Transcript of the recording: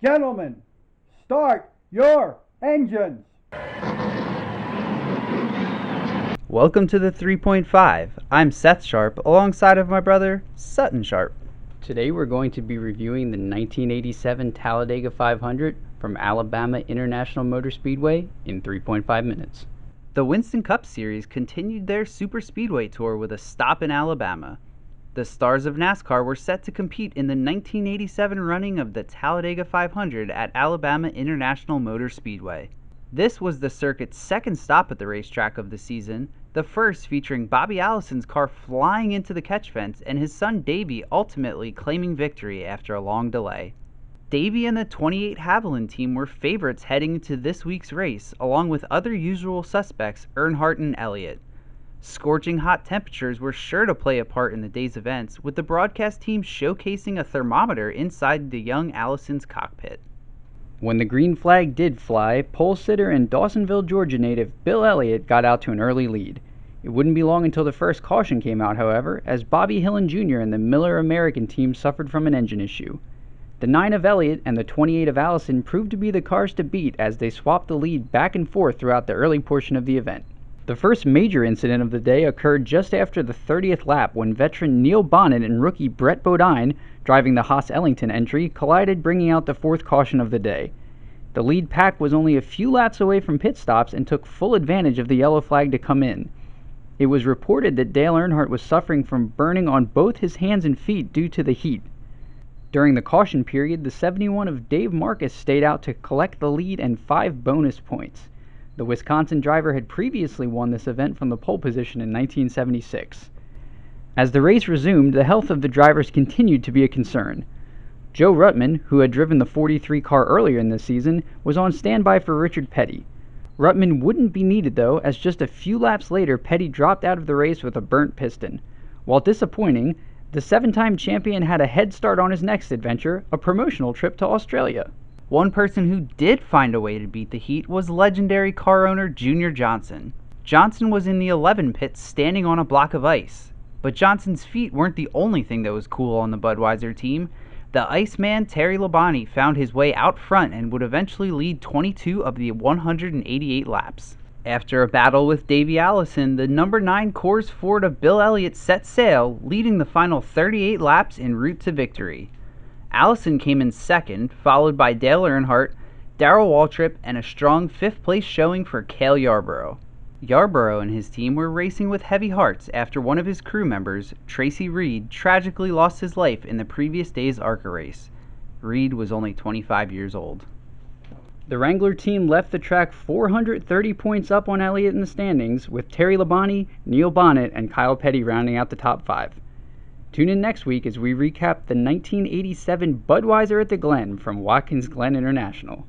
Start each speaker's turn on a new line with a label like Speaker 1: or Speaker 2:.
Speaker 1: Gentlemen, start your engines.
Speaker 2: Welcome to the 3.5. I'm Seth Sharp, alongside of my brother, Sutton Sharp. Today we're going to be reviewing the 1987 Talladega 500 from Alabama International Motor Speedway in 3.5 minutes. The Winston Cup Series continued their super speedway tour with a stop in Alabama. The stars of NASCAR were set to compete in the 1987 running of the Talladega 500 at Alabama International Motor Speedway. This was the circuit's second stop at the racetrack of the season, the first featuring Bobby Allison's car flying into the catch fence and his son Davey ultimately claiming victory after a long delay. Davey and the 28 Haviland team were favorites heading into this week's race, along with other usual suspects Earnhardt and Elliott. Scorching hot temperatures were sure to play a part in the day's events, with the broadcast team showcasing a thermometer inside the young Allison's cockpit. When the green flag did fly, pole sitter and Dawsonville, Georgia native Bill Elliott got out to an early lead. It wouldn't be long until the first caution came out, however, as Bobby Hillin Jr. and the Miller American team suffered from an engine issue. The 9 of Elliott and the 28 of Allison proved to be the cars to beat as they swapped the lead back and forth throughout the early portion of the event. The first major incident of the day occurred just after the 30th lap when veteran Neil Bonnet and rookie Brett Bodine, driving the Haas-Ellington entry, collided, bringing out the fourth caution of the day. The lead pack was only a few laps away from pit stops and took full advantage of the yellow flag to come in. It was reported that Dale Earnhardt was suffering from burning on both his hands and feet due to the heat. During the caution period, the 71 of Dave Marcus stayed out to collect the lead and 5 bonus points. The Wisconsin driver had previously won this event from the pole position in 1976. As the race resumed, the health of the drivers continued to be a concern. Joe Ruttman, who had driven the 43 car earlier in the season, was on standby for Richard Petty. Ruttman wouldn't be needed though, as just a few laps later Petty dropped out of the race with a burnt piston. While disappointing, the 7-time champion had a head start on his next adventure, a promotional trip to Australia. One person who did find a way to beat the heat was legendary car owner Junior Johnson. Johnson was in the 11 pit standing on a block of ice. But Johnson's feet weren't the only thing that was cool on the Budweiser team. The Iceman Terry Labonte found his way out front and would eventually lead 22 of the 188 laps. After a battle with Davey Allison, the number 9 Coors Ford of Bill Elliott set sail, leading the final 38 laps en route to victory. Allison came in second, followed by Dale Earnhardt, Darrell Waltrip, and a strong 5th place showing for Cale Yarborough. Yarborough and his team were racing with heavy hearts after one of his crew members, Tracy Reed, tragically lost his life in the previous day's ARCA race. Reed was only 25 years old. The Wrangler team left the track 430 points up on Elliott in the standings, with Terry Labonte, Neil Bonnet, and Kyle Petty rounding out the top 5. Tune in next week as we recap the 1987 Budweiser at the Glen from Watkins Glen International.